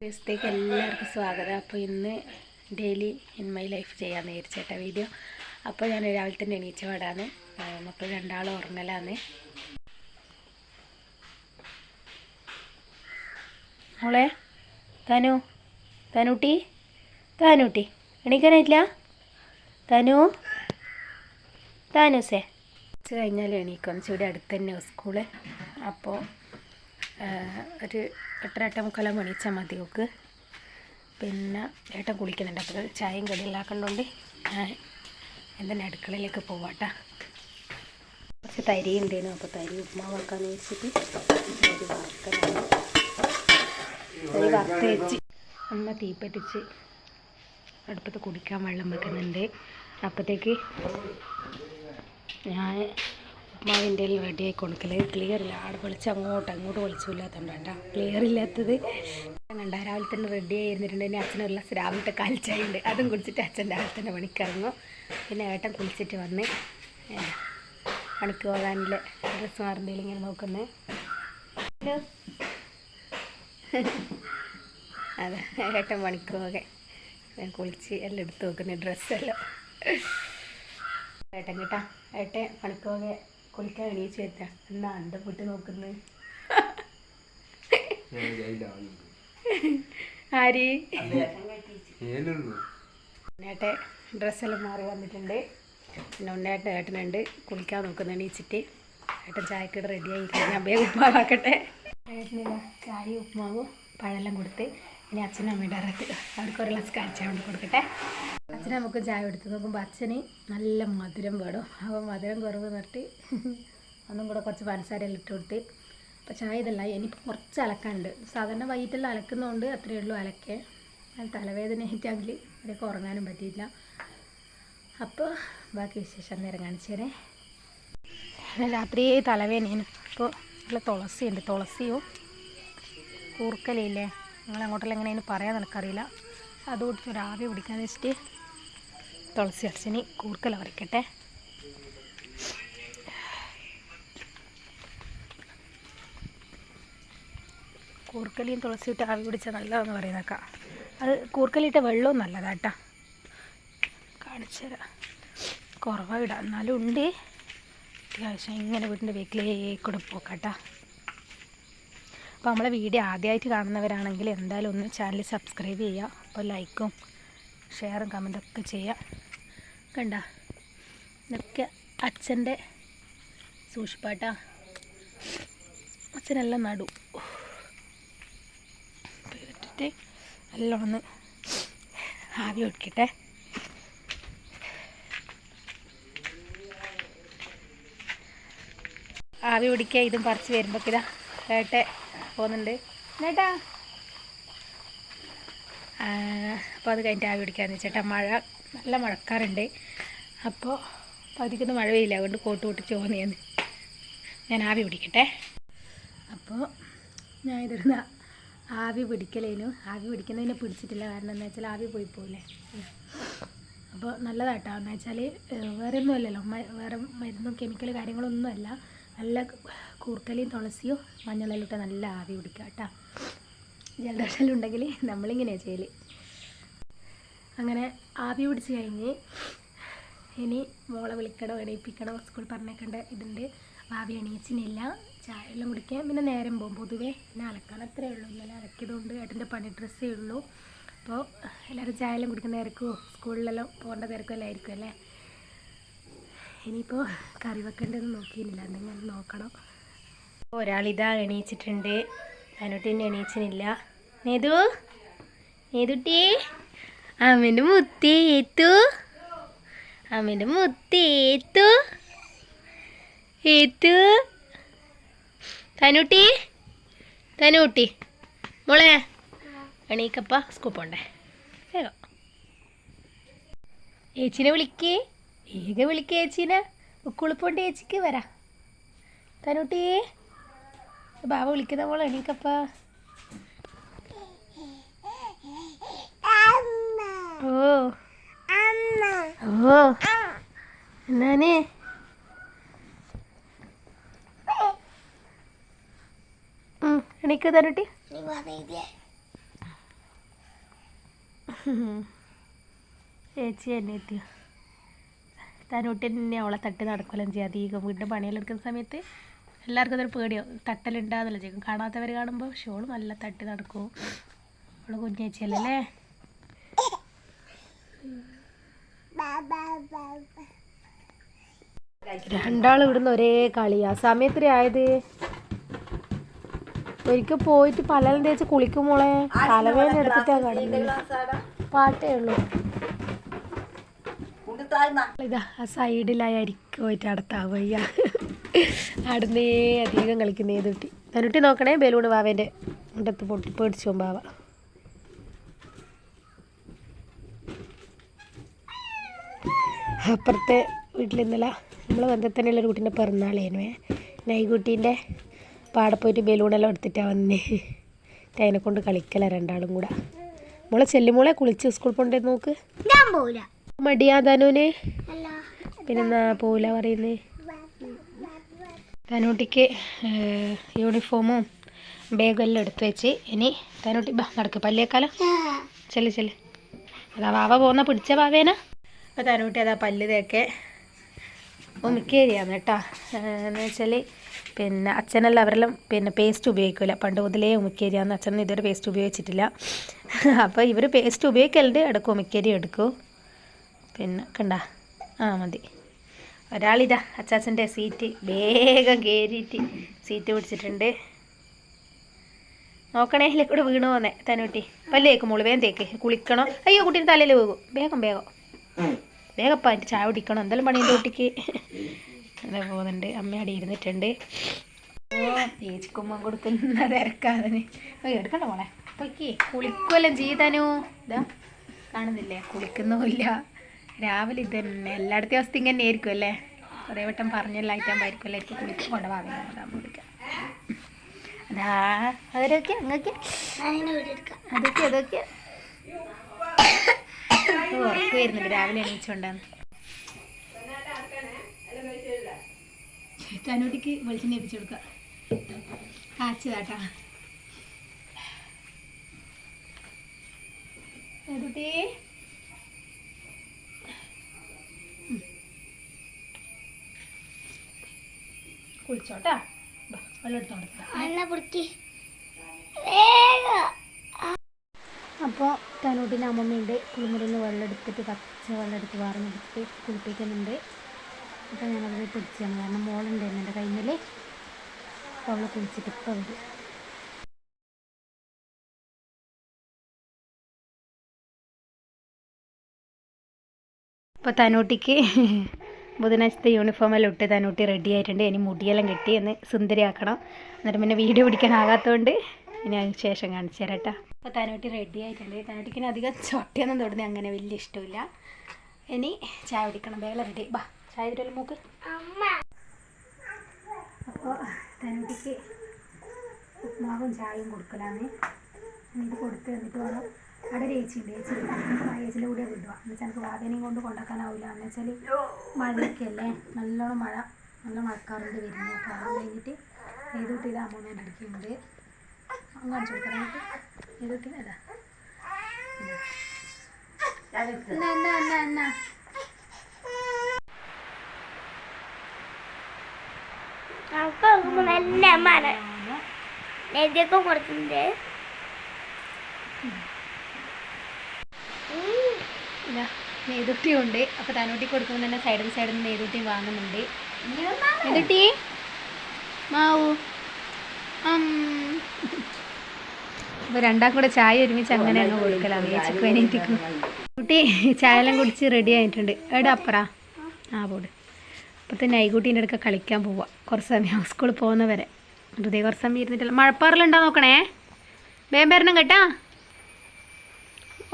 ദിവസത്തേക്ക് എല്ലാവർക്കും സ്വാഗതം. അപ്പോൾ ഇന്ന് ഡെയിലി ഇൻ മൈ ലൈഫ് ചെയ്യാമെന്ന് വിചാരിച്ചേട്ടാ വീഡിയോ. അപ്പോൾ ഞാൻ രാവിലെ തന്നെ എണീച്ച പാടാണ്. മക്കൾ രണ്ടാളും ഉറങ്ങലാന്ന്. മോളെ തനൂട്ടി എണീക്കാനായിട്ടില്ല. താനൂസേ ഉച്ച കഴിഞ്ഞാൽ എണീക്കും. ചൂടി അടുത്ത് തന്നെ സ്കൂള്. അപ്പോൾ ഒരു 8:30 മണിച്ചാൽ മതി നോക്ക്. പിന്നെ ഏട്ടൻ കുളിക്കുന്നുണ്ട്. അപ്പോൾ ചായയും കടിയിലാക്കണ്ടോണ്ട് ഞാൻ എന്തെന്നെ അടുക്കളയിലേക്ക് പോവാട്ടാ. കുറച്ച് തരി ഉണ്ടേനു. അപ്പോൾ തരി ഉപ്മാവ് വെക്കാമെന്ന് വെച്ചിട്ട് തരി വറുത്ത് വെച്ച് അമ്മ തീപ്പറ്റിച്ച് അടുപ്പത്ത് കുടിക്കാൻ വെള്ളം വെക്കുന്നുണ്ട്. അപ്പോഴത്തേക്ക് ഞാൻ ഉപ്മാവിൻ്റെ റെഡി ആയി കൊടുക്കല്. ക്ലിയർ ഇല്ല. ആടെ വിളിച്ച് അങ്ങോട്ട് വിളിച്ചില്ലാത്തതുകൊണ്ട് ക്ലിയർ ഇല്ലാത്തത് കണ്ട. രാവിലെ തന്നെ റെഡി ആയിരുന്നിട്ടുണ്ടെങ്കിൽ അച്ഛനുള്ള രാവിലത്തെ കാൽച്ചായ ഉണ്ട്. അതും കുടിച്ചിട്ട് അച്ഛൻ രാവിലെ തന്നെ പണിക്കിറങ്ങും. പിന്നെ ഏട്ടൻ കുളിച്ചിട്ട് വന്ന് പണിക്ക് പോകാനുള്ള ഡ്രസ്സ് മാറുന്നതിൽ ഇങ്ങനെ നോക്കുന്നത്. അതെ, ഏട്ടൻ പണിക്ക് പോകെ കുളിച്ച് എല്ലാം എടുത്ത് നോക്കുന്ന ഡ്രസ്സെല്ലാം ഏട്ടൻ കേട്ടാ. ഏട്ടൻ പണിക്ക് പോകെ കുളിക്കാൻ എണീച്ച് വരുത്താ. എന്നാ അണ്ട പൊട്ടി നോക്കുന്നത് ആര്? ഏട്ടൻ ഡ്രസ്സെല്ലാം മാറി വന്നിട്ടുണ്ട്. പിന്നെ ഏട്ടനുണ്ട് കുളിക്കാൻ നോക്കുന്ന എണീച്ചിട്ട്. ഏട്ടൻ ചായക്കട റെഡി ആയിരിക്കും. ഞാൻ വേഗം ഉപ്മാവാക്കട്ടെ. ഏട്ടനില്ല ചായയും ഉപ്മാവും പഴമെല്ലാം കൊടുത്ത് ഇനി അച്ഛനും അമ്മയുടെ അവർക്ക് ഒരു ഗ്ലാസ് ചായ കൊണ്ട് കൊടുക്കട്ടെ. അച്ഛനും നമുക്ക് ചായ എടുത്ത് നോക്കുമ്പോൾ അച്ഛന് നല്ല മധുരം വേണം. അപ്പോൾ മധുരം കുറവ് നട്ട് ഒന്നും കൂടെ കുറച്ച് പഞ്ചസാരയെല്ലാം ഇട്ട് കൊടുത്ത്. അപ്പോൾ ചായ ഇതല്ല. ഇനിയിപ്പോൾ കുറച്ച് അലക്കാനുണ്ട്. സാധാരണ വൈകിട്ടെല്ലാം അലക്കുന്നതുകൊണ്ട് അത്രയേ ഉള്ളൂ അലക്കേ. തലവേദന ആയിട്ടെങ്കിൽ ഇവിടെയൊക്കെ ഉറങ്ങാനും പറ്റിയില്ല. അപ്പോൾ ബാക്കി വിശേഷം നേരം കാണിച്ചേരെ. രാത്രി തലവേദനയാണ്. അപ്പോൾ നല്ല തുളസിയുണ്ട്. തുളസിയോ കൂർക്കലയില്ലേ, നിങ്ങളങ്ങോട്ടെല്ലാം എങ്ങനെയാണ് പറയാൻ എനിക്കറിയില്ല. അതുകൊണ്ട് ഒരു ആവി പിടിക്കാന്ന് വെച്ചിട്ട് തുളസി അരച്ചിനി കൂർക്കല പറിക്കട്ടെ. കൂർക്കലിയും തുളസിയിട്ട് ആവി പിടിച്ചാൽ നല്ലതെന്ന് പറയുന്നേക്കാം. അത് കൂർക്കലിട്ട വെള്ളവും നല്ലതാട്ടാ. കാണിച്ചു തരാം. കുറവായിടാം എന്നാലും ഉണ്ട് അത്യാവശ്യം. ഇങ്ങനെ വീടിൻ്റെ ബേക്കിലേക്കൂടെ പോക്കാട്ടാ. അപ്പോൾ നമ്മളെ വീഡിയോ ആദ്യമായിട്ട് കാണുന്നവരാണെങ്കിൽ എന്തായാലും ഒന്ന് ചാനൽ സബ്സ്ക്രൈബ് ചെയ്യുക. അപ്പോൾ ലൈക്കും ഷെയറും കമൻറ്റൊക്കെ ചെയ്യുക. കണ്ട ഇതൊക്കെ അച്ഛൻ്റെ സൂക്ഷിപ്പാട്ടാ. അച്ഛനെല്ലാം നടും. ഇട്ടിട്ട് എല്ലാം ഒന്ന് ആവി ഒഴിക്കട്ടെ. ആവി പിടിക്കുക. ഇതും പറിച്ച് വരുമ്പോൾ ഇതാ ഏട്ടെ പോകുന്നുണ്ട്. ഏട്ടാ അപ്പോൾ അത് കഴിഞ്ഞിട്ട് ആവി പിടിക്കാമെന്ന് വെച്ചേട്ടാ. മഴ നല്ല മഴക്കാറുണ്ട്. അപ്പോൾ പതിക്കൊന്നും മഴ പെയ്യില്ല. അതുകൊണ്ട് കോട്ട് പൊട്ടിച്ച് പോകുന്നതാണ്. ഞാൻ ആവി പിടിക്കട്ടെ. അപ്പോൾ ഞാൻ ഇതൊരു ആവി പിടിക്കലേനു. ആവി പിടിക്കുന്നതിനെ പിടിച്ചിട്ടില്ല. കാരണം എന്താ വെച്ചാൽ ആവി പോയി പോകില്ലേ. അപ്പോൾ നല്ലതാട്ടോ. എന്ന് വെച്ചാൽ വേറെ ഒന്നും അല്ലല്ലോ, വേറെ മരുന്നും കെമിക്കൽ കാര്യങ്ങളൊന്നുമല്ല. നല്ല കൂർക്കലയും തുളസിയോ മഞ്ഞളെല്ലാം ഇട്ട് നല്ല ആവി പിടിക്കുക കേട്ടോ. ജലദോഷമെല്ലാം ഉണ്ടെങ്കിൽ നമ്മളിങ്ങനെയാണ് ചെയ്യൽ. അങ്ങനെ ആവി പിടിച്ച് കഴിഞ്ഞ് ഇനി മോളെ വിളിക്കണോ എണീപ്പിക്കണോ സ്കൂൾ പറഞ്ഞേക്കേണ്ട ഇതുണ്ട്. ആവി എണീച്ചിനില്ല. ചായ എല്ലാം കുടിക്കാൻ പിന്നെ നേരം പോകും. പൊതുവേ പിന്നെ അലക്കാൻ അത്രയേ ഉള്ളൂ. ഇന്നലെ അലക്കിയതുകൊണ്ട് ഏട്ടൻ്റെ പണി ഡ്രസ്സേ ഉള്ളൂ. അപ്പോൾ എല്ലാവരും ചായ എല്ലാം കുടിക്കുന്ന തിരക്കുമോ സ്കൂളിലെല്ലാം പോകേണ്ട തിരക്കുമെല്ലാം ആയിരിക്കും അല്ലേ. ഇനിയിപ്പോൾ കറി വെക്കേണ്ടതെന്ന് നോക്കിയില്ല. എന്തെങ്കിലും നോക്കണം. ഒരാളിതാ എണീച്ചിട്ടുണ്ട്. അതിനോട്ടിൻ്റെ എണീച്ചിനില്ല. നേതുട്ടി അമ്മേൻ്റെ മുത്തേത്തു. അമ്മേൻ്റെ മുത്തേത്തു ഏത്തു. തനൂട്ടി മോളെ എണീക്കപ്പ സ്കൂൾ പോണ്ടേ. വേഗം ഏച്ചിനെ വിളിക്കേ. വിളിക്കുക ചേച്ചീനെ. ഉക്കുളിപ്പോണ്ട് ചേച്ചിക്ക് വരാ. തനൂട്ടി ബാബ വിളിക്കുന്ന മോളെ എണീക്കപ്പ. ഓ എന്നാനേ എണീക്ക് തനൂട്ടി. ചേച്ചി തന്നെ എത്തിയ തനൂട്ടി തന്നെ അവളെ തട്ടി നടക്കുകയും ചെയ്യും. അധികം വീട്ടിൽ പണിയെല്ലാം എടുക്കുന്ന സമയത്ത് എല്ലാവർക്കും അതൊരു പേടിയോ തട്ടലുണ്ടാകുന്നില്ല ചെയ്യും. കാണാത്തവർ കാണുമ്പോൾ ഷോള് നല്ല തട്ടി നടക്കും. അവള് കുഞ്ഞേച്ചിയല്ലേ. രണ്ടാളും ഇവിടുന്ന് ഒരേ കളിയാ. സമയത്ത് ആയത് ഒരിക്കൽ പോയിട്ട് പലരും തേച്ച് കുളിക്കുമ്പോളെ തലവേദന എടുത്തിട്ടാ കടന്നത്. പാട്ടേ ഉള്ളൂ. ഇതാ ആ സൈഡിലായിരിക്കും പോയിട്ട് അടുത്താവുക. അടുന്നേ അധികം കളിക്കുന്ന ഏതുട്ടി. തനുട്ടി നോക്കണേ ബലൂണ് വാവേൻ്റെ മുണ്ടത്ത് പൊട്ടി പേടിച്ചു പോകും ബാവ. അപ്പുറത്തെ വീട്ടിൽ ഇന്നലെ നമ്മൾ ബന്ധത്തന്നെയുള്ളൊരു കുട്ടീൻ്റെ പിറന്നാളേനുവേ. നൈകുട്ടീൻ്റെ പാടെ പോയിട്ട് ബലൂണെല്ലാം എടുത്തിട്ടാണ് വന്നേ. അതിനെ കൊണ്ട് കളിക്കല രണ്ടാളും കൂടെ. മോളെ ചെല്ലുമോളെ കുളിച്ച് സ്കൂൾ പോണ്ടേ നോക്ക്. മടിയാ ധനുവിന്. പിന്നെന്നാ പോവില്ല പറയുന്നേ. തനൂട്ടിക്ക് യൂണിഫോമും ബാഗും എല്ലാം എടുത്ത് വെച്ച് ഇനി തനൂട്ടി നടക്ക് പല്ലേക്കാലം ചെല്ല്. അതാ വാവ പോകുന്ന പിടിച്ച വാവേനാ. അപ്പോൾ തനൂട്ടി അതാ പല്ല് തേക്കെ ഉമിക്കേരിയാന്ന് കേട്ടോ. എന്ന് വെച്ചാൽ പിന്നെ അച്ഛനെല്ലാം അവരെല്ലാം പിന്നെ പേസ്റ്റ് ഉപയോഗിക്കില്ല. പണ്ട് മുതലേ ഉമിക്കേരിയാന്ന്. അച്ഛനൊന്നും ഇതുവരെ പേസ്റ്റ് ഉപയോഗിച്ചിട്ടില്ല. അപ്പോൾ ഇവർ പേസ്റ്റ് ഉപയോഗിക്കലുണ്ട്. എടുക്കും ഉമിക്കേരി എടുക്കും. പിന്നെ കണ്ട മതി. ഒരാളിതാ അച്ചാച്ചൻ്റെ സീറ്റ് വേഗം കയറിയിട്ട് സീറ്റ് പിടിച്ചിട്ടുണ്ട്. നോക്കണേ കൂടെ വീണു പോന്നേ തനൂട്ടി. പല്ലേക്കും മോള് വേഗം തേക്ക്. കുളിക്കണം. അയ്യോ കുട്ടീൻ്റെ തലയിൽ പോകും. വേഗപ്പാ എൻ്റെ ചായ കുടിക്കണം. എന്തായാലും പണിയുണ്ട് കുട്ടിക്ക്. അങ്ങനെ പോകുന്നുണ്ട്. അമ്മ അടി ഇരുന്നിട്ടുണ്ട്. ചേച്ചിക്കുമ്മ കൊടുക്കുന്ന തിരക്കാതെ എടുക്കണ്ട മോളെ. പൊയ്ക്ക് കുളിക്കുമല്ലോ ചെയ്താനോ. ഇതാ കാണുന്നില്ലേ കുളിക്കുന്നുമില്ല. രാവിലെ ഇത് തന്നെ എല്ലായിടത്തെ അവസ്ഥ ഇങ്ങനെ ആയിരിക്കും അല്ലേ. കുറേ വട്ടം പറഞ്ഞെല്ലായിട്ടാകുമ്പോൾ എനിക്ക് കുളിച്ച് കൊണ്ടുപോകാൻ കുളിക്കാം. അതാ അവരൊക്കെ അങ്ങൊക്കെ അതൊക്കെ ഉറപ്പ് വരുന്നുണ്ട്. രാവിലെ എണീച്ചുകൊണ്ടാണ്. തനൂട്ടിക്ക് വെളിച്ചെണ്ണ എത്തിച്ചു കൊടുക്കുക. കാച്ചതാട്ടാ കുട്ടി. കുളിച്ചോട്ടാ. വെള്ളം എടുത്ത് കൊടുക്കാം. അപ്പോൾ തനൂട്ടിൻ്റെ അമ്മമ്മയുണ്ട്. കുളിമുറിന്ന് വെള്ളം എടുത്തിട്ട് പച്ച വെള്ളം എടുത്ത് വാർന്നെടുത്ത് കുളിപ്പിക്കുന്നുണ്ട്. അപ്പോൾ ഞാനത് പിടിച്ചാണ്. കാരണം മോളുണ്ടായിരുന്നു എൻ്റെ കൈമിൽ. അപ്പോൾ അവൾ കുളിച്ചിട്ട് ഇപ്പോൾ വരും. അപ്പോൾ തനൂട്ടിക്ക് ബുധനാഴ്ചത്തെ യൂണിഫോമെല്ലാം ഇട്ട് തനൂട്ടി റെഡി ആയിട്ടുണ്ട്. ഇനി മുടിയെല്ലാം കെട്ടി ഒന്ന് സുന്ദരിയാക്കണം. എന്നിട്ട് പിന്നെ വീഡിയോ പിടിക്കാനാകാത്തതുകൊണ്ട് ഇനി അതിന് ശേഷം കാണിച്ചു തരാം കേട്ടോ. അപ്പോൾ തനൂട്ടി റെഡി ആയിട്ടുണ്ട്. തനൂട്ടിക്ക് അധികം ചൊട്ടയൊന്നും തൊടുന്നത് അങ്ങനെ വലിയ ഇഷ്ടമില്ല. ഇനി ചായ കുടിക്കണം. വേഗം റെഡി. ചായ തരുമല്ലോ മൂക്ക്. അപ്പോൾ തനൂട്ടിക്ക് ഉപ്മാവും ചായയും കൊടുക്കലാന്ന്. ഇത് കൊടുത്ത് എന്നിട്ട് വേണം. അവിടെ ഒരു ഏച്ചിയുണ്ട്. ഏച്ചിൻ്റെ കൂടെ വിടുക. എന്നുവെച്ചാൽ എനിക്ക് വാവേനെയും കൊണ്ട് കൊണ്ടാക്കാനാവില്ല. എന്ന് വെച്ചാൽ മഴയൊക്കെയല്ലേ. നല്ലോണം നല്ല മഴക്കാറുണ്ട് വരുന്നത്. അപ്പോൾ അത് കഴിഞ്ഞിട്ട് ഏതൊട്ട് ഇത് അമ്മൂമ്മേൻ്റെ അടുക്കുന്നുണ്ട്. കാണിച്ചു കൊടുക്കാനായിട്ട് ഏതൊക്കെ അതാ എന്നാ കൊടുത്തിട്ടുണ്ട്. നെയ്തുട്ടിയുണ്ട്. അപ്പോൾ തനൂട്ടി കൊടുക്കുമ്പോൾ തന്നെ സൈഡിൽ നിന്ന് നെയ്തുട്ടി വാങ്ങുന്നുണ്ട്. നെയ്തുട്ടി മാവു. അപ്പോൾ രണ്ടാം കൂടെ ചായ ഒരുമിച്ച് അങ്ങനെ അങ്ങ് കൊടുക്കലാണ്. ചേച്ചിക്ക് വേണ്ടിയിരിക്കും. കുട്ടി ചായ എല്ലാം കുടിച്ച് റെഡി ആയിട്ടുണ്ട്. എവിടെ അപ്പറ പോട്. അപ്പോഴത്തെ നൈകുട്ടീൻ്റെ അടുക്ക കളിക്കാൻ പോവാം. കുറച്ച് സമയം സ്കൂളിൽ പോകുന്നവരെ വെറുതെ കുറച്ച് സമയം ഇരുന്നിട്ടില്ല. മഴപ്പാറലുണ്ടോ നോക്കണേ. വേമ്പരണം കേട്ടാ.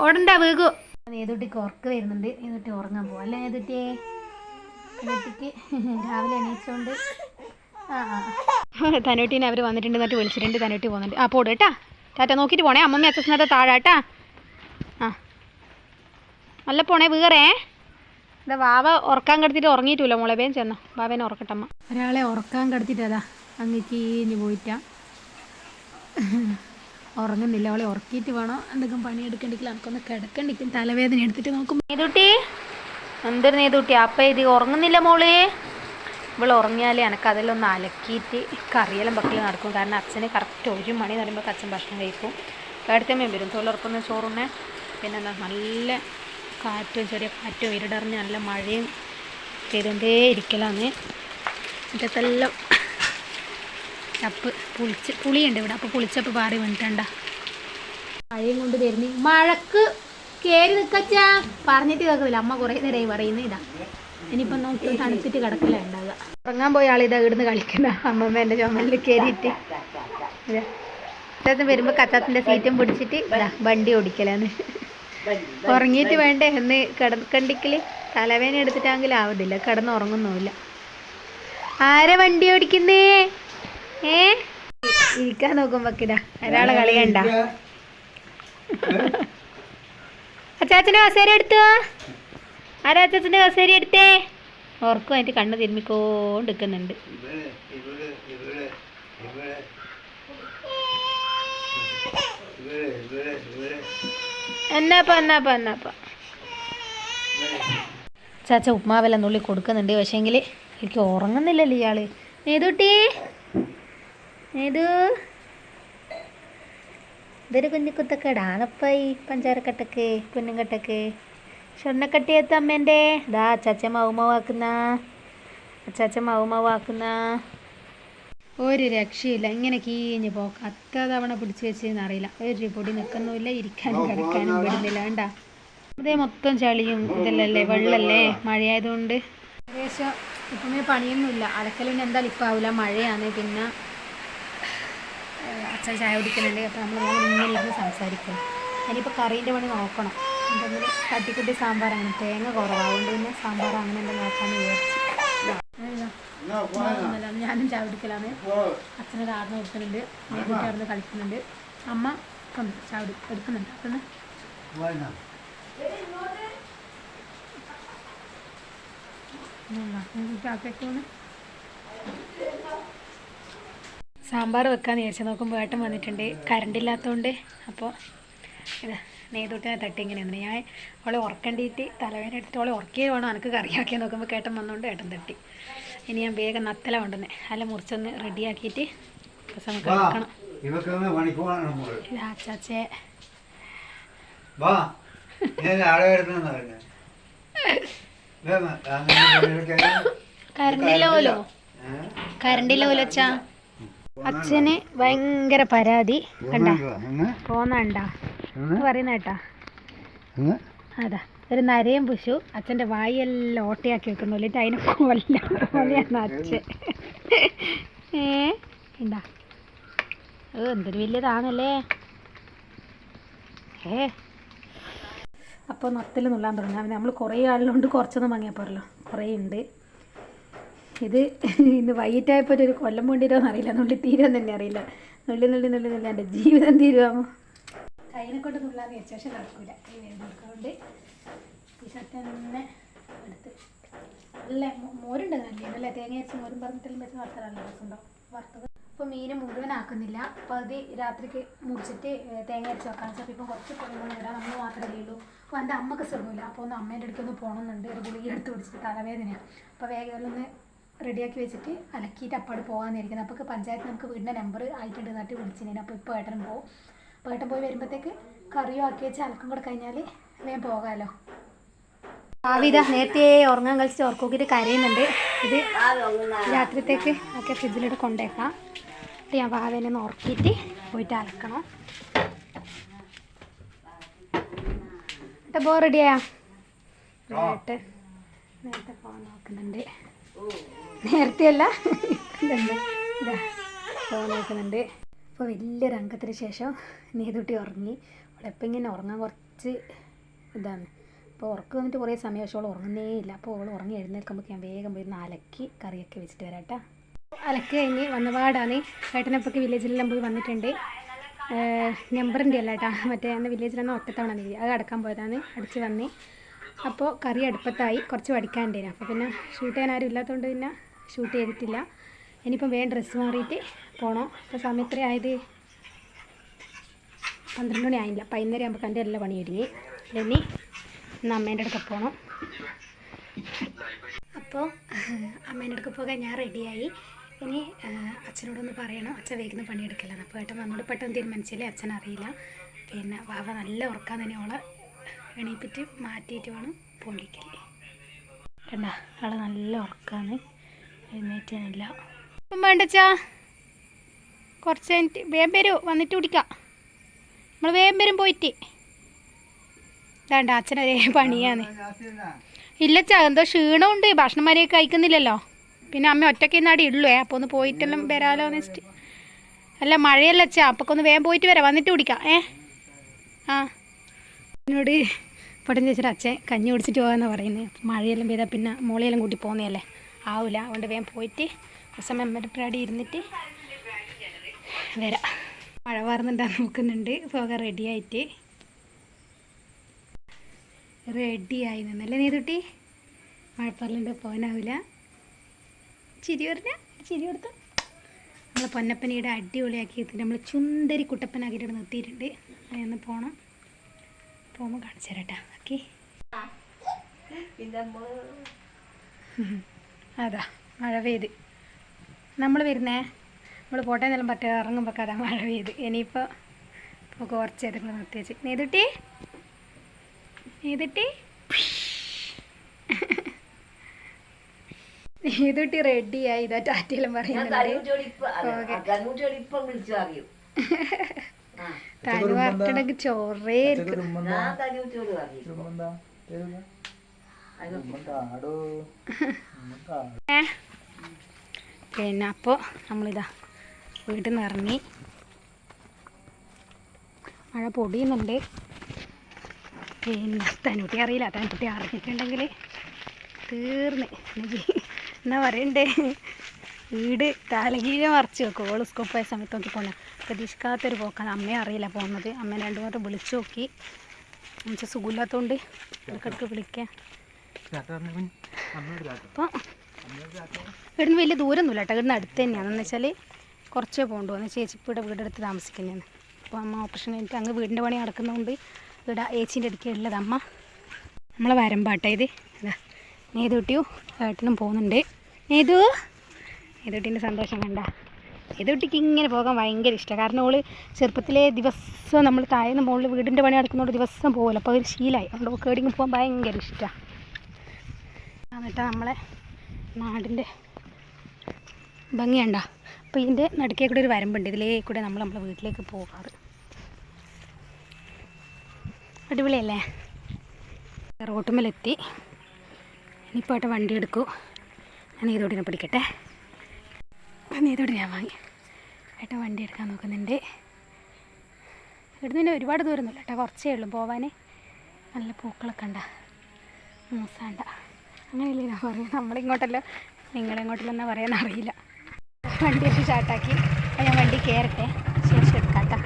ഓടണ്ട വേഗു. നേതുട്ടിക്ക് ഉറക്ക് വരുന്നുണ്ട്. നേതുട്ടി ഉറങ്ങാൻ പോവാം അല്ലേ നേതുട്ടിയെ. നേതുട്ടിക്ക് രാവിലെ എണീച്ചുകൊണ്ട് തനൂട്ടീനെ അവർ വന്നിട്ടുണ്ട്. എന്നിട്ട് വിളിച്ചിട്ടുണ്ട്. തനൂട്ടി പോകുന്നുണ്ട്. പോട് കേട്ടാ. ടാറ്റ നോക്കിയിട്ട് പോണേ. അമ്മമ്മ അച്ഛനത്തെ താഴാട്ടാ. നല്ല പോണേ വീറേ. ഇതാ വാവ ഉറക്കാൻ കിടത്തിയിട്ട് ഉറങ്ങിയിട്ടില്ല മോളെ. വേഗം ചെന്നോ വാവേനെ ഉറക്കട്ടമ്മ. ഒരാളെ ഉറക്കാൻ കിടത്തിയിട്ട് അതാ അങ്ങ് ചീഞ്ഞ് പോയിട്ടാ. ഉറങ്ങുന്നില്ല. അവളെ ഉറക്കിയിട്ട് വേണം എന്തെങ്കിലും പണിയെടുക്കണ്ടെങ്കിൽ എനിക്കൊന്ന് കിടക്കണ്ടിരിക്കും. തലവേദന എടുത്തിട്ട് നോക്കും. നേതൂട്ടി എന്തൊരു നേതൂട്ടി അപ്പം ഇത് ഉറങ്ങുന്നില്ല മോള്. ഇവൾ ഉറങ്ങിയാൽ എനിക്ക് അതിലൊന്ന് അലക്കിയിട്ട് കറിയെല്ലാം വെക്കൽ നടക്കും. കാരണം അച്ഛന് കറക്റ്റ് 1 മണി എന്ന് പറയുമ്പോൾ അച്ഛൻ ഭക്ഷണം കഴിക്കും. ഏടത്തമ്മയും വരും തൊഴിലുറക്കുന്ന ചോറുണ്ണെ. പിന്നെ എന്താ നല്ല കാറ്റും ചെറിയ കാറ്റും ഇരുടറിഞ്ഞ് നല്ല മഴയും ചെയ്തുകൊണ്ടേ ഇരിക്കലാണ്. മുറ്റത്തെല്ലാം ചപ്പ് പുളിയുണ്ട് ഇവിടെ. അപ്പോൾ പുളിച്ചപ്പ് പാറി വീണിട്ടുണ്ട. മഴയും കൊണ്ട് വരുന്നു. മഴക്ക് കയറി നിൽക്കച്ചാ പറഞ്ഞിട്ട് കേൾക്കുന്നില്ല. അമ്മ കുറേ നേരമായി പറയുന്നത് ഇതാ. ഇനിയിപ്പം നോക്കി തണുത്തിട്ട് കിടക്കില്ല ഉണ്ടാകുക. ഉറങ്ങാൻ പോയ ആളിതാ ഇവിടുന്ന് കളിക്കുന്ന അമ്മമ്മേൻ്റെ ചുമലിൽ കയറിയിട്ട് അച്ചാച്ചൻ വരുമ്പോൾ കച്ചാത്തിൻ്റെ സീറ്റും പിടിച്ചിട്ട് ഇതാ വണ്ടി ഓടിക്കലാണ്. ഉറങ്ങിയിട്ട് വേണ്ടേ എന്ന് കിടക്കണ്ടിക്കൽ തലവേന എടുത്തിട്ടാണെങ്കിൽ ആവുന്നില്ല. കിടന്ന് ഉറങ്ങുന്നുമില്ല. ആരെ വണ്ടി ഓടിക്കുന്നേ? ഇരിക്കാൻ നോക്കുമ്പോ ഇതാ ഒരാളെ കളി കണ്ട. അച്ചാച്ചൻ്റെ കസേര എടുത്തോ. ആരാ അച്ചാച്ചൻ്റെ കസേര എടുത്തേ? ഉറക്കുമായിട്ട് കണ്ണ് തിരുമ്മിക്കൊണ്ടിരിക്കുന്നുണ്ട്. എന്നാപ്പ ചാച്ച ഉപ്മാവെല്ലാം നുള്ളി കൊടുക്കുന്നുണ്ട്. പക്ഷേങ്കിൽ എനിക്ക് ഉറങ്ങുന്നില്ലല്ലോ ഇയാള്. നേതൂട്ടി നേതു ഇതൊരു കുഞ്ഞിക്കുത്തക്കേടാണപ്പായി. പഞ്ചാരക്കട്ടക്ക് കുഞ്ഞുങ്കട്ടക്ക് ഷൊണ്ണക്കട്ടിയെത്ത അമ്മേൻ്റെ ഇതാ അച്ചാച്ച മൗമാവാക്കുന്ന ഒരു രക്ഷയില്ല. ഇങ്ങനെ കീഞ്ഞ് പോക്ക്. അത്ര തവണ പിടിച്ച് വെച്ചെന്ന് അറിയില്ല. ഒരു പൊടി നിൽക്കുന്നുമില്ല. ഇരിക്കാനും കിടക്കാനും വിടുന്നില്ല. വേണ്ട അതേ മൊത്തം ചളിയും ഇതല്ലേ വെള്ളല്ലേ മഴയായതുകൊണ്ട്. ഏകദേശം ഇപ്പം പണിയൊന്നുമില്ല. അലക്കലിന് എന്തായാലും ഇപ്പം ആവില്ല, മഴയാണ്. പിന്നെ അച്ഛൻ ചായ കുടിക്കുന്നുണ്ട്. അപ്പോൾ നമ്മൾ ഇങ്ങനെ ഇരുന്ന് സംസാരിക്കും. ഇനിയിപ്പോൾ കറീൻ്റെ പണി നോക്കണം. എന്തെങ്കിലും തട്ടിക്കുട്ടി സാമ്പാറാണ്. തേങ്ങ കുറവാകുകൊണ്ട് പിന്നെ സാമ്പാർ അങ്ങനെ എന്തെങ്കിലും നോക്കാമെന്ന് വിചാരിച്ചു. ഞാനും ചായ കുടിക്കലാണ്. അച്ഛനൊരു ആടുന്ന് കൊടുക്കുന്നുണ്ട്. കുട്ടി അവിടുന്ന് കളിക്കുന്നുണ്ട്. അമ്മ ചായ എടുക്കുന്നുണ്ട്. അപ്പം സാമ്പാർ വെക്കാന്ന് വിചാരിച്ചു. നോക്കുമ്പോൾ ഏട്ടൻ വന്നിട്ടുണ്ട്. കറണ്ടില്ലാത്തതുകൊണ്ട് അപ്പോൾ ഇത് നെയ്തൊട്ടിനെ തട്ടി ഇങ്ങനെയാണ്. ഞാൻ അവളെ ഉറക്കണ്ടിയിട്ട് തലവേദന എടുത്തിട്ട് അവളെ ഉറക്കിയേ വേണം എനിക്ക് കറിയാക്കിയാൽ നോക്കുമ്പോൾ ഏട്ടൻ വന്നുകൊണ്ട് ഏട്ടൻ തട്ടി. ഇനി ഞാൻ വേഗം നത്തല കൊണ്ടുവന്ന് അല്ല മുറിച്ചൊന്ന് റെഡിയാക്കിയിട്ട് നമുക്ക് വെക്കണം. ചാച്ചേ കറണ്ടില്ലോ അച്ഛാ. അച്ഛന് ഭയങ്കര പരാതി കണ്ടാ പോന്നണ്ടാ പറയുന്ന കേട്ടാ. അതാ ഒരു നരയും പുഷു അച്ഛൻ്റെ വായെല്ലാം ഓട്ടയാക്കി വെക്കുന്നില്ല. അതിനെ പോലെയാണ് അച്ഛൻ. ഉണ്ടാ എന്തൊരു വലിയതാണല്ലേ. അപ്പോൾ നത്തിൽ നുള്ളാൻ തുടങ്ങാം. നമ്മൾ കുറേ ആളുകൊണ്ട് കുറച്ചൊന്നും വാങ്ങിയാൽ പോരല്ലോ, കുറേ ഉണ്ട്. ഇത് ഇന്ന് വൈകിട്ടായപ്പോൾ ഒരു കൊല്ലം വേണ്ടിയിട്ടോന്ന് അറിയില്ല. നുള്ളി തീരുമെന്ന് തന്നെ അറിയില്ല. നുള്ളി എൻ്റെ ജീവിതം തീരുവാമോ. കയ്യിനെ കൊണ്ട് നുള്ളാന്ന് വെച്ച പക്ഷെ നടക്കില്ല. കൈ വേദന എടുക്കാറുണ്ട്. ഈ ഷർട്ട് തന്നെ എടുത്ത് നല്ല മോരുണ്ട്. നല്ലതല്ലേ തേങ്ങ അരച്ച് മോരും പറഞ്ഞിട്ടെല്ലാം വെച്ച് വറുത്തല്ല രസമുണ്ടാവും. വറുത്തത് ഇപ്പോൾ മീൻ മുഴുവനാക്കുന്നില്ല. അപ്പോൾ അത് രാത്രിക്ക് മുറിച്ചിട്ട് തേങ്ങ അരച്ച് വെക്കാൻ. ചിലപ്പോൾ ഇപ്പം കുറച്ച് കുഴമ്പൊന്നും ഇടാം. നമ്മൾ മാത്രമല്ലേ ഉള്ളൂ. അപ്പോൾ എൻ്റെ അമ്മക്ക് സുഖമില്ല. അപ്പോൾ ഒന്ന് അമ്മേൻ്റെ അടുത്തൊന്ന് പോകണമെന്നുണ്ട്. ഒരു ഗുളിക എടുത്ത് പിടിച്ചിട്ട് തലവേദനയാണ്. അപ്പോൾ വേഗം ഒന്ന് റെഡിയാക്കി വെച്ചിട്ട് അലക്കിയിട്ട് അപ്പാട് പോകാമെന്നിരിക്കുന്നത്. അപ്പോൾ പഞ്ചായത്ത് നമുക്ക് വീടിൻ്റെ നമ്പർ ആയിട്ടുണ്ട് നട്ട് വിളിച്ചിരുന്നു. അപ്പോൾ ഇപ്പോൾ ഏട്ടൻ പോകും. അപ്പോൾ ഏട്ടൻ പോയി വരുമ്പോഴത്തേക്ക് കറിയോ ആക്കി വെച്ച് അലക്കും കൂടെ കഴിഞ്ഞാൽ വേഗം പോകാമല്ലോ. ഭാവിത നേരത്തെ ഉറങ്ങാൻ കളിച്ചിട്ട് ഉറക്കോക്കിയിട്ട് കരയുന്നുണ്ട്. ഇത് രാത്രിത്തേക്ക് ഒക്കെ ഫ്രിഡ്ജിലിട്ട് കൊണ്ടേക്കാം. എന്നിട്ട് ഞാൻ ഭാവേനെ ഒന്ന് ഉറക്കിയിട്ട് പോയിട്ട് അലക്കണം. എന്നിട്ട് പോ റെഡിയാ. നേരത്തെ പോകാൻ നോക്കുന്നുണ്ട്. നേരത്തെയല്ല ഇതാ പോകാൻ നോക്കുന്നുണ്ട്. അപ്പോൾ വലിയൊരു അംഗത്തിന് ശേഷം നീതുട്ടി ഉറങ്ങി. അവളെപ്പം ഇങ്ങനെ ഉറങ്ങാൻ കുറച്ച് ഇതാണ്. അപ്പോൾ ഉറക്കം വന്നിട്ട് കുറേ സമയം പക്ഷേ അവൾ ഉറങ്ങുന്നേ ഇല്ല. അപ്പോൾ അവൾ ഉറങ്ങി എഴുന്നേൽക്കുമ്പോൾ ഞാൻ വേഗം പോയി അലക്കി കറിയൊക്കെ വെച്ചിട്ട് വരാം കേട്ടോ. അലക്കി കഴിഞ്ഞ് വന്നപാടാണ് ഏട്ടനപ്പൊക്കെ വില്ലേജിലെല്ലാം പോയി വന്നിട്ടുണ്ട്. നമ്പറിൻ്റെ അല്ല കേട്ടോ, മറ്റേ അന്ന് വില്ലേജിലെല്ലാം ഒറ്റത്തവണ നീതി അത് അടക്കാൻ പോയതാണ്. അടിച്ച് വന്ന് അപ്പോൾ കറി അടുപ്പത്തായി. കുറച്ച് വടിക്കാനുണ്ടായിരുന്നു. അപ്പോൾ പിന്നെ ഷൂട്ട് ചെയ്യാൻ ആരും ഇല്ലാത്തതുകൊണ്ട് പിന്നെ ഷൂട്ട് ചെയ്തിട്ടില്ല. ഇനിയിപ്പം വേഗം ഡ്രസ്സ് മാറിയിട്ട് പോകണം. ഇപ്പോൾ സമയം എത്ര ആയത്? 12 മണി ആയില്ല. 11:30 ആകുമ്പോൾ എൻ്റെ എല്ലാ പണി ഒരുങ്ങി. ഇനി ഇന്ന് അമ്മേൻ്റെ അടുക്ക പോകണം. അപ്പോൾ അമ്മേൻ്റെ അടുക്ക പോകാൻ ഞാൻ റെഡിയായി. ഇനി അച്ഛനോടൊന്ന് പറയണം. അച്ഛൻ വേഗം പണിയെടുക്കലാണ്. അപ്പോൾ ഏട്ടൻ വന്നോട് പെട്ടെന്ന് തീരുമാനിച്ചില്ലേ, അച്ഛൻ അറിയില്ല. പിന്നെ വാവ നല്ല ഉറക്കാൻ തന്നെ ഓളെ എണീപ്പിച്ച് മാറ്റിയിട്ട് വേണം പൊള്ളിക്കല്ലേ. കണ്ട ആളെ നല്ല ഉറക്കാന്ന്, എഴുന്നേറ്റാനില്ല. ഇപ്പം വേണ്ടച്ചാ കുറച്ച് കഴിഞ്ഞിട്ട് വേഗം വരൂ, വന്നിട്ട് കുടിക്കാം. നമ്മൾ വേഗം വരും പോയിട്ട്. ഇതാണ്ട അച്ഛനൊരേ പണിയാണ്. ഇല്ലച്ചാ എന്തോ ക്ഷീണമുണ്ട്, ഭക്ഷണം വരെയൊക്കെ കഴിക്കുന്നില്ലല്ലോ. പിന്നെ അമ്മ ഒറ്റയ്ക്ക് ഇന്നാടി ഉള്ളൂ. അപ്പോൾ ഒന്ന് പോയിട്ടെല്ലാം വരാമല്ലോ എന്ന് വെച്ചിട്ട്. അല്ല മഴയല്ല അച്ഛാ, അപ്പോൾ ഒന്ന് വേഗം പോയിട്ട് വരാം, വന്നിട്ട് കുടിക്കാം. ആ എന്നോട് പൊട്ടൻ ചേച്ചിയുടെ അച്ഛൻ കഞ്ഞി കുടിച്ചിട്ട് പോകാമെന്നാണ് പറയുന്നത്. മഴയെല്ലാം പെയ്താൽ പിന്നെ മോളിയെല്ലാം കൂട്ടി പോകുന്നതല്ലേ, ആവില്ല. അതുകൊണ്ട് വേഗം പോയിട്ട് ഒരു സമയം അമ്മയുടെ പ്രാടി ഇരുന്നിട്ട് വരാം. മഴ വാർന്നുണ്ടാകാൻ നോക്കുന്നുണ്ട്. പോകാൻ റെഡിയായിട്ട് റെഡിയായി നിന്നല്ലേ നീതുട്ടി. മഴപ്പാറിലുണ്ട് പോകാനാവില്ല. ചിരി പറഞ്ഞ ചിരി കൊടുത്തു. നമ്മൾ പൊന്നപ്പനയുടെ അടിപൊളിയാക്കി എത്തിയിട്ട് നമ്മൾ ചുന്തരി കുട്ടപ്പനാക്കിയിട്ട് നിർത്തിയിട്ടുണ്ട്. അതിനൊന്ന് പോകണം. പോകുമ്പോൾ കാണിച്ചു തരാട്ടാ. ഓക്കെ അതാ മഴ പെയ്ത് നമ്മൾ വരുന്നേ. നമ്മൾ പോട്ടേന്നെല്ലാം പറ്റ ഇറങ്ങുമ്പോൾ അതാ മഴ പെയ്ത്. ഇനിയിപ്പോൾ കുറച്ച് നേരം നിർത്തി വെച്ച് നീതുട്ടി നീതുട്ടി നീതുട്ടി റെഡിയായി. ഇതാ ടാറ്റയിലും പറയുന്നുണ്ട്. തനു വാർത്തടക്ക് ചോറേ പിന്നെ അപ്പോൾ നമ്മളിതാ വീട്ടിൽ നിന്ന് ഇറങ്ങി. മഴ പൊടിയുന്നുണ്ട്. പിന്നെ തനുട്ടി അറിയില്ല. തനുട്ടി അറിഞ്ഞിട്ടുണ്ടെങ്കിൽ തീർന്ന് എന്നാ പറയണ്ടേ, വീട് തലകീഴ മറിച്ച് വെക്കും. ഓള് സ്കൂൾ പോയ സമയത്ത് നോക്കി പോകണം. പ്രതീക്ഷിക്കാത്തൊരു പോക്കാണ്. അമ്മയെ അറിയില്ല പോകുന്നത്. അമ്മ 2 മാസം വിളിച്ചു നോക്കി. എന്നുവെച്ചാൽ സുഖമില്ലാത്തതുകൊണ്ട് ഇടയ്ക്കിടയ്ക്ക് വിളിക്കാൻ. അപ്പോൾ ഇവിടുന്ന് വലിയ ദൂരമൊന്നുമില്ല കേട്ടോ. ഇവിടുന്ന് അടുത്ത് തന്നെയാണ്. എന്ന് വെച്ചാൽ കുറച്ചേ പോകണ്ടു. എന്ന് ചേച്ചിപ്പിയുടെ വീടെടുത്ത് താമസിക്കുന്നതാണ്. അപ്പോൾ അമ്മ ഓപ്പറേഷൻ കഴിഞ്ഞിട്ട് അങ്ങ് വീടിൻ്റെ പണി നടക്കുന്നതുകൊണ്ട് ഇവിടെ ഏച്ചീൻ്റെ അടുക്കേ ഉള്ളത് അമ്മ. നമ്മളെ വരമ്പാട്ടാ ഇത്. ഇതാ നേതുട്ടിയും ഏട്ടനും പോകുന്നുണ്ട്. നേതുട്ടീൻ്റെ സന്തോഷം കണ്ട. നേതുട്ടിക്ക് ഇങ്ങനെ പോകാൻ ഭയങ്കര ഇഷ്ടമാണ്. കാരണം ഓള് ചെറുപ്പത്തിലെ ദിവസം നമ്മൾ താഴേന്ന് മുകളിൽ വീടിൻ്റെ പണി നടക്കുന്നതുകൊണ്ട് ദിവസം പോകുമല്ലോ. അപ്പോൾ അത് ശീലമായി. അതുകൊണ്ട് കേടിങ്ങ് പോകാൻ ഭയങ്കര ഇഷ്ടമാണ്. എന്നിട്ട് നമ്മളെ നാടിൻ്റെ ഭംഗിയുണ്ടോ. അപ്പോൾ ഇതിൻ്റെ നടുക്കേ കൂടെ ഒരു വരമ്പുണ്ട്. ഇതിലേ കൂടെ നമ്മളെ വീട്ടിലേക്ക് പോകാറ്. അടിപൊളിയല്ലേ. റോട്ടുമ്മലെത്തി. ഇനിയിപ്പോൾ ഏട്ടൻ വണ്ടി എടുക്കൂ. ഞാൻ നേതോട്ടിനെ പിടിക്കട്ടെ. നേതോട്ടി ഞാൻ വാങ്ങി. ഏട്ടൻ വണ്ടി എടുക്കാൻ നോക്കുന്നുണ്ട്. ഇവിടുന്ന് പിന്നെ ഒരുപാട് ദൂരമൊന്നുമില്ല കേട്ടോ, കുറച്ചേ ഉള്ളൂ പോവാൻ. നല്ല പൂക്കളൊക്കെ ഉണ്ട, മൂസാണ്ട. അങ്ങനെയല്ലേ ഞാൻ പറയാം. നമ്മളിങ്ങോട്ടല്ലോ നിങ്ങളിങ്ങോട്ടല്ലോ എന്നാ പറയാൻ അറിയില്ല. വണ്ടിയൊക്കെ സ്റ്റാർട്ടാക്കി. അപ്പോൾ ഞാൻ വണ്ടി കയറട്ടെ, ശേഷം എടുക്കാം കേട്ടോ.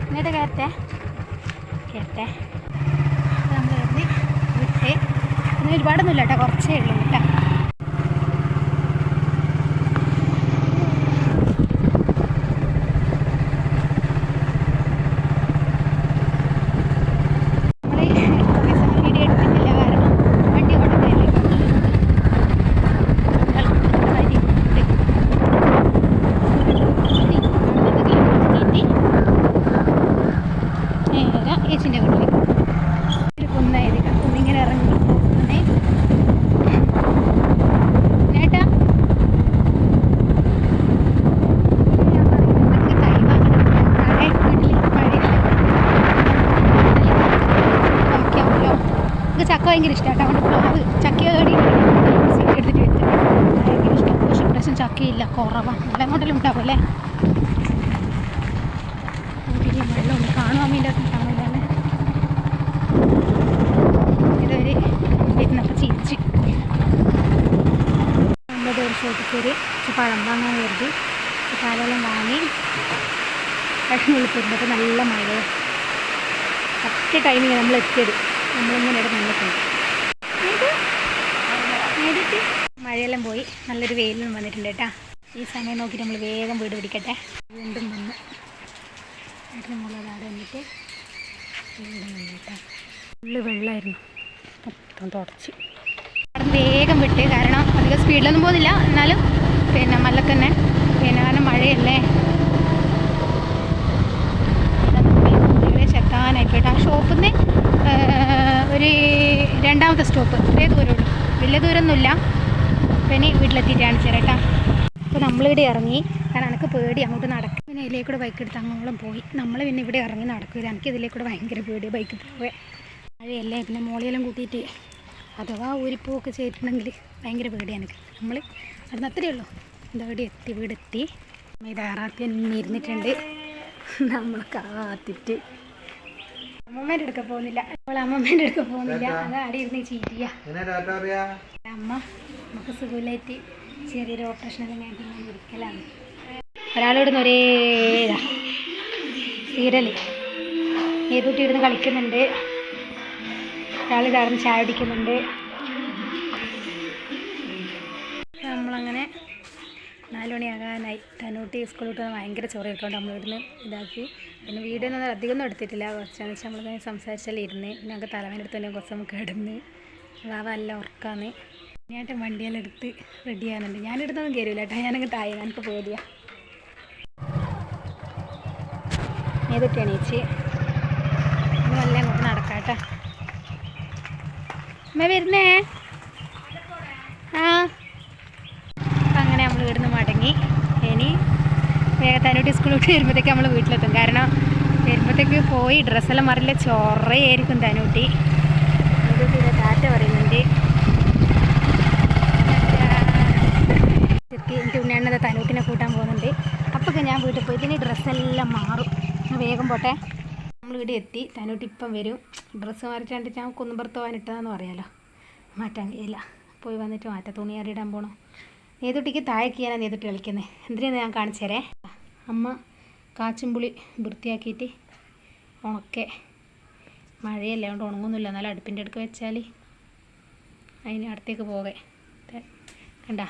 എന്നിട്ട് കയറട്ടെ. നമ്മൾ കയറി വിട്ട്. പിന്നെ ഒരുപാടൊന്നുമില്ല കേട്ടോ, കുറച്ചേ ഉള്ളൂ കേട്ടോ. ചക്ക ഭയങ്കര ഇഷ്ടമാണ്. അതുകൊണ്ട് പ്ലാവ് ചക്ക കടി എടുത്തിട്ട് വെച്ചിട്ട് ഭയങ്കര ഇഷ്ടം. പക്ഷേ ഇപ്രാവശ്യം ചക്കയില്ല, കുറവാണ്. എല്ലാം കൊണ്ടെല്ലാം ഉണ്ടാവും അല്ലേ. വെള്ളമുണ്ട്, കാണുവാൻ വേണ്ടി കാണില്ലാന്ന്. ഇതൊരു വരുന്നപ്പോൾ ചിരിച്ച് നമ്മുടെ ഒരു ഷോപ്പിൽ കയറി പഴം വാങ്ങാൻ കരുതി. പഴമെല്ലാം വാങ്ങി കഴിഞ്ഞുള്ളിൽ പോയിരുന്നപ്പോൾ നല്ല മഴയാണ്. കറക്റ്റ് ടൈമിങ് നമ്മൾ എത്തിയത്. നമ്മളിങ്ങനെ ഇവിടെ നിന്നിട്ടുണ്ട്. മഴയെല്ലാം പോയി നല്ലൊരു വെയിലും വന്നിട്ടുണ്ട് കേട്ടോ. ഈ സമയം നോക്കിയിട്ട് നമ്മൾ വേഗം വീട് പിടിക്കട്ടെ. വീണ്ടും വന്ന് ഏട്ടന് മുകളിൽ അവിടെ വന്നിട്ട് ഇവിടെ വന്നിട്ടാ ഫുള്ള് വെള്ളമായിരുന്നു, മൊത്തം തുടച്ച് വേഗം വിട്ട്. കാരണം അധികം സ്പീഡിലൊന്നും പോകുന്നില്ല, എന്നാലും പിന്നെ മല്ല തന്നെ കാരണം മഴയല്ലേ ഏകദേശം എത്താനായിപ്പോയിട്ട്. ആ ഷോപ്പിൽ നിന്ന് ഒരു രണ്ടാമത്തെ സ്റ്റോപ്പ് ഇത്രേ ദൂരമുള്ളൂ, വലിയ ദൂരമൊന്നുമില്ല. പിന്നെ വീട്ടിലെത്തിയിട്ടാണ് ചേട്ടാ. അപ്പോൾ നമ്മളിവിടെ ഇറങ്ങി, കാരണം എനിക്ക് പേടി അങ്ങോട്ട് നടക്കും. പിന്നെ ഇതിലേക്കൂടെ ബൈക്ക് എടുത്ത് അങ്ങോളം പോയി. നമ്മൾ പിന്നെ ഇവിടെ ഇറങ്ങി നടക്കില്ല, എനിക്ക് ഇതിലേക്കൂടെ ഭയങ്കര പേടി ബൈക്ക് പോവേ. മഴയല്ലേ, പിന്നെ മോളിയെല്ലാം കൂട്ടിയിട്ട് അഥവാ ഊരിപ്പോവൊക്കെ ചെയ്തിട്ടുണ്ടെങ്കിൽ ഭയങ്കര പേടിയാണ് എനിക്ക്. നമ്മൾ അവിടെ അത്രയേ ഉള്ളൂ. എന്താ വീടെത്തി ഇതാറാത്തി തന്നെ ഇരുന്നിട്ടുണ്ട്. നമ്മൾ കാത്തിട്ട് അമ്മമ്മേൻ്റെ അടുക്ക പോകുന്നില്ല, അവൾ അമ്മമ്മേൻ്റെ അടുക്ക പോകുന്നില്ല, അത് അവിടെ ഇരുന്ന് ചീറ്റിയ അമ്മ. നമുക്ക് സുഖമില്ലായിട്ട് ചെറിയൊരു ഓപ്പറേഷനെല്ലാം കഴിഞ്ഞിട്ട് ഞാൻ ഇരിക്കലാണ്. ഒരാളിവിടുന്ന് ഒരേ സീരല് ഏതൂട്ടി ഇരുന്ന് കളിക്കുന്നുണ്ട്, ഒരാൾ ഇതാർന്ന് ചായ കുടിക്കുന്നുണ്ട്. നമ്മളങ്ങനെ 4 മണിയാകാനായി. തന്നൂട്ടി സ്കൂളിൽ വിട്ട് ഭയങ്കര ചോറ് എടുത്തോണ്ട് നമ്മളിവിടുന്ന് ഇതാക്കി. പിന്നെ വീഡിയോ ഒന്നും അധികമൊന്നും എടുത്തിട്ടില്ല, കുറച്ചാണെന്ന് വെച്ചാൽ നമ്മളിങ്ങനെ സംസാരിച്ചാലും ഇരുന്ന്. പിന്നെ ഞങ്ങൾക്ക് തലവേനെടുത്ത് തന്നെ കുറച്ച് നമുക്ക് കിടന്ന് വാവ നല്ല ഉറക്കാന്ന്. ഞാനിട്ട് വണ്ടിയെല്ലാം എടുത്ത് റെഡി ആകുന്നുണ്ട്. ഞാനിടുന്നൊന്നും കയറില്ല കേട്ടോ, ഞാനങ്ങ് താഴെ എനിക്ക് പോതിയാ. ഏതൊക്കെ എണീച്ച് നല്ല അങ്ങോട്ട് നടക്കാം കേട്ടോ. അമ്മ വരുന്നേ. ആ അങ്ങനെ നമ്മൾ ഇവിടുന്ന് മടങ്ങി. ഇനി തന്നൂട്ടി സ്കൂളിൽ വിട്ട് വരുമ്പോഴത്തേക്ക് നമ്മൾ വീട്ടിലെത്തും. കാരണം വരുമ്പോഴത്തേക്ക് പോയി ഡ്രസ്സെല്ലാം മറിയില്ല, ചൊറയായിരിക്കും തന്നൂട്ടി. തന്നൂട്ടിയുടെ ടാറ്റ പറയുന്നുണ്ട്. എനിക്ക് ഉണ്ണിയണ്ണത് തന്നൂട്ടിനെ കൂട്ടാൻ പോകുന്നുണ്ട്. അപ്പൊക്കെ ഞാൻ വീട്ടിൽ പോയിട്ട് ഇനി ഡ്രസ്സെല്ലാം മാറും. വേഗം പോട്ടെ. നമ്മളിവിടെ എത്തി. തന്നൂട്ടി ഇപ്പം വരും. ഡ്രസ്സ് മാറിയിട്ടാണ്ട് ഞാൻ കുന്നുംപുറത്ത് പോകാനിട്ടതെന്ന് പറയാമല്ലോ, മാറ്റാൻ കഴിയില്ല. പോയി വന്നിട്ട് മാറ്റാം. തുണി അറിയിടാൻ പോകണം. നേതുട്ടിക്ക് താഴേക്കാണ് നേതുട്ടി കളിക്കുന്നത്. എന്തിനാണ് ഞാൻ കാണിച്ചു തരേ. അമ്മ കാച്ചുംപുളി വൃത്തിയാക്കിയിട്ട് ഉണക്കെ, മഴയല്ലേ അതുകൊണ്ട് ഉണങ്ങുന്നില്ല, എന്നാലും അടുപ്പിൻ്റെ അടുക്ക് വെച്ചാൽ അതിന് അടുത്തേക്ക് പോകെ. കണ്ട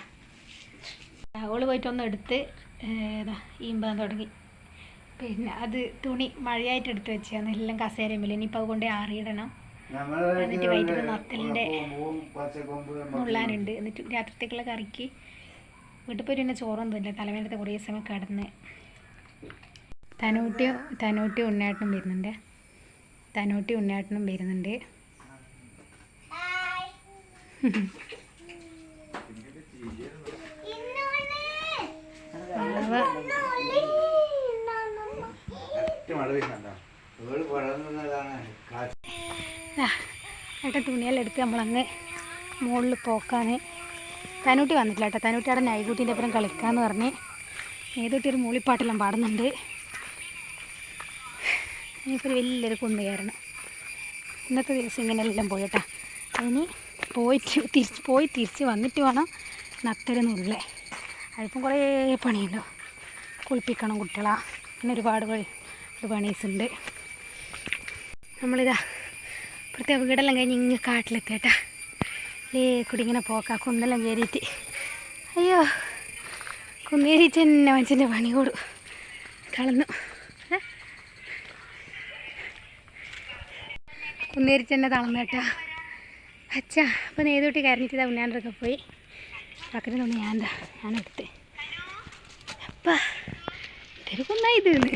അവൾ പോയിട്ടൊന്ന് എടുത്ത് ഈമ്പാൻ തുടങ്ങി. പിന്നെ അത് തുണി മഴയായിട്ട് എടുത്ത് വെച്ചാണ് എല്ലാം കസേരമില്ല. ഇനിയിപ്പോൾ അതുകൊണ്ട് ആറിയിടണം. എന്നിട്ട് വൈകിട്ട് നത്തലിൻ്റെ നുള്ളാനുണ്ട്. എന്നിട്ട് രാത്രിത്തേക്കുള്ള കറിക്ക് വീട്ടിൽ പോയി പിന്നെ ചോറൊന്നും ഇല്ല. തലവേനത്തെ കുറേ സമയം കിടന്ന്. തന്നൂട്ടി ഉണ്ണിയാട്ടനും വരുന്നുണ്ട്. ഏട്ടൻ തുണിയെല്ലാം എടുത്ത് നമ്മളങ്ങ് മുകളിൽ പോക്കാന്ന്. തന്നൂട്ടി വന്നിട്ടില്ല കേട്ടോ. തന്നൂട്ടി അവിടെ നൈകൂട്ടീൻ്റെ അപ്പുറം കളിക്കാമെന്ന് പറഞ്ഞ് ഏതൊട്ടി ഒരു മൂളിപ്പാട്ടെല്ലാം പാടുന്നുണ്ട്. ഇനിയിപ്പോൾ വലിയൊരു കുന്ന് കയറണം. ഇന്നത്തെ ദിവസം ഇങ്ങനെയെല്ലാം പോയി കേട്ടോ. ഇനി തിരിച്ച് വന്നിട്ട് വേണം നത്തലെന്നുള്ളേ. അതിപ്പം കുറേ പണിയുണ്ടോ, കുളിപ്പിക്കണം കുട്ടികളെ, പിന്നെ ഒരുപാട് പണീസുണ്ട്. നമ്മളിതാ പ്രത്യേക വീടെല്ലാം കഴിഞ്ഞ് ഇങ്ങനെ കാട്ടിലെത്തിയേട്ടാ. കൂടി ഇങ്ങനെ പോക്കാം. കുന്നെല്ലാം കയറിയിട്ട് അയ്യോ, കുന്നേറിയിട്ട് തന്നെ മനുഷ്യൻ്റെ പണി കൂടും. കളന്നു കുന്നേറിയിട്ട് തന്നെ തളർന്നേട്ടാ. അച്ഛാ അപ്പോൾ നേതൂട്ടി കരഞ്ഞിട്ട് ഇതാ ഉണ്ണാണ്ടൊക്കെ പോയി. പക്കത്തിന് തുണി ഞാനെടുത്ത്. അപ്പാ ഇതൊരു കുന്നായി ഇതെന്ന്.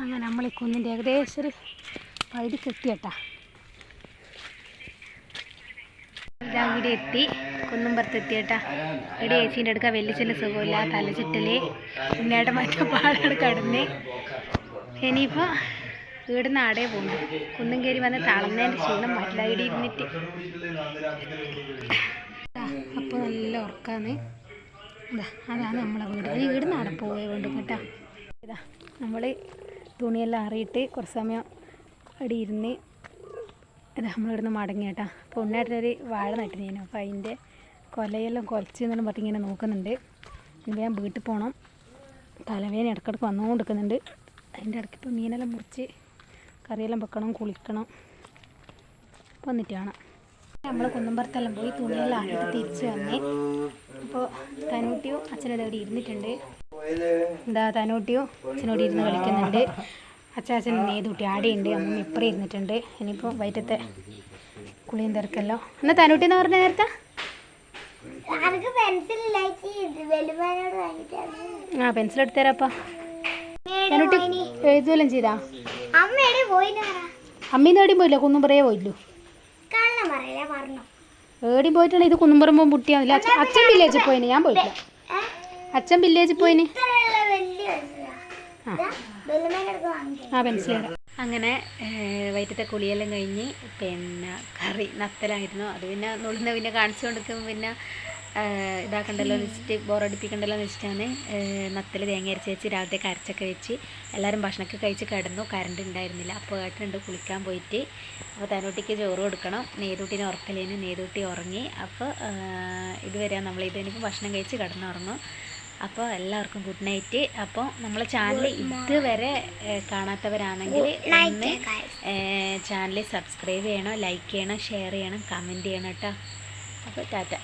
അങ്ങനെ നമ്മൾ ഈ കുന്നിൻ്റെ ഏകദേശം ഒരു പകുതിക്ക് എത്തിയേട്ടാ. ഇവിടെ എത്തി, കുന്നുംപുറത്ത് എത്തിയേട്ടാ. ഇവിടെ ഏച്ചീൻ്റെ അടുക്ക വെല്ലിച്ചൻ്റെ സുഖമില്ല, തലചുറ്റൽ, ഉണ്ണേട്ടൻ മറ്റേ പാടാട് കടന്ന്. ഇനിയിപ്പോൾ വീടിന്ന് ആടേ പോകുന്നു. കുന്നും കയറി വന്ന് തളർന്നതിൻ്റെ ക്ഷീണം മാറ്റില്ല. ഇവിടെ ഇരുന്നിട്ട് അപ്പോൾ നല്ല ഉറക്കാന്ന്. അതാണ് നമ്മളെ വീട്. ഈ വീടിന്ന് ആടെ പോവേ വേണ്ടും കേട്ടോ. ഇതാ നമ്മൾ തുണിയെല്ലാം അറിയിട്ട് കുറച്ച് സമയം അവിടെ ഇരുന്ന് ഇതാ നമ്മളിവിടുന്ന് മടങ്ങി കേട്ടോ. അപ്പോൾ ഉണ്ണേട്ടനൊരു വാഴ നട്ടിനേനു. അപ്പോൾ അതിൻ്റെ കൊലയെല്ലാം കുറച്ച് എന്നെല്ലാം പറഞ്ഞ് ഇങ്ങനെ നോക്കുന്നുണ്ട്. ഇനി ഞാൻ വീട്ടിൽ പോകണം. തലവേന ഇടയ്ക്കിടയ്ക്ക് വന്നുകൊണ്ടിരിക്കുന്നുണ്ട്. അതിൻ്റെ ഇടയ്ക്ക് ഇപ്പോൾ മീനെല്ലാം മുറിച്ച് കറിയെല്ലാം വെക്കണം, കുളിക്കണം. വന്നിട്ട് കാണാം. നമ്മൾ കുന്നുംപുറത്തെല്ലാം പോയി തുണിയെല്ലാം ആക്കിയിട്ട് തിരിച്ച് വന്നേ. അപ്പോൾ തനൂട്ടിയും അച്ഛനോട് ഇവിടെ ഇരുന്നിട്ടുണ്ട്. എന്താ തനൂട്ടിയും അച്ഛനോട് ഇരുന്ന് കളിക്കുന്നുണ്ട്. അച്ഛൻ നേതൂട്ടി ആടെയുണ്ട്. അമ്മ ഇപ്പുറം ഇരുന്നിട്ടുണ്ട്. ഇനിയിപ്പോൾ വൈറ്റത്തെ കുളിയും തിരക്കല്ലോ. എന്നാ തനൂട്ടി എന്ന് പറഞ്ഞ നേരത്തെ ആ പെൻസിൽ എടുത്തേരാപ്പാ. തനൂട്ടി എഴുതുവല്ലോ ചെയ്താ? അമ്മീന്ന് എവിടെയും പോയില്ല, കുന്നുംപുറയെ പോയില്ലു. എവിടെയും പോയിട്ടാണ് ഇത് കുന്നുംപുറം പോകുമ്പോൾ പൊട്ടിയാന്നില്ല. അച്ഛൻ വില്ലേജിൽ പോയിന്, ഞാൻ പോയില്ല. അച്ഛൻ വില്ലേജിൽ പോയിന്. ആ പെൻസിൽ തരാം. അങ്ങനെ വൈകിട്ടത്തെ കുളിയെല്ലാം കഴിഞ്ഞ് പിന്നെ കറി നത്തലായിരുന്നു. അത് പിന്നെ നുള്ളുന്ന പിന്നെ കാണിച്ചു കൊടുക്കുമ്പോൾ പിന്നെ ഇതാക്കണ്ടല്ലോ എന്ന് വെച്ചിട്ട് ബോറടിപ്പിക്കണ്ടല്ലോ എന്ന് വെച്ചിട്ടാണ് നത്തൽ തേങ്ങ അരച്ച് വെച്ച് രാവിലത്തേക്ക് അരച്ചൊക്കെ വെച്ച് എല്ലാവരും ഭക്ഷണമൊക്കെ കഴിച്ച് കിടന്നു. കറണ്ട് ഉണ്ടായിരുന്നില്ല. അപ്പോൾ ഏട്ടനുണ്ട് കുളിക്കാൻ പോയിട്ട്. അപ്പോൾ തനൂട്ടിക്ക് ചോറ് കൊടുക്കണം. നേതൂട്ടിനെ ഉറക്കലേന്. നേതൂട്ടി ഉറങ്ങി. അപ്പോൾ ഇതുവരെ നമ്മളിതിനിപ്പോൾ ഭക്ഷണം കഴിച്ച് കിടന്നുറങ്ങും. അപ്പോൾ എല്ലാവർക്കും ഗുഡ് നൈറ്റ്. അപ്പോൾ നമ്മളെ ചാനൽ ഇതുവരെ കാണാത്തവരാണെങ്കിൽ ഒന്ന് ചാനൽ സബ്സ്ക്രൈബ് ചെയ്യണം, ലൈക്ക് ചെയ്യണം, ഷെയർ ചെയ്യണം, കമൻറ്റ് ചെയ്യണം കേട്ടോ. അപ്പോൾ ടാറ്റ.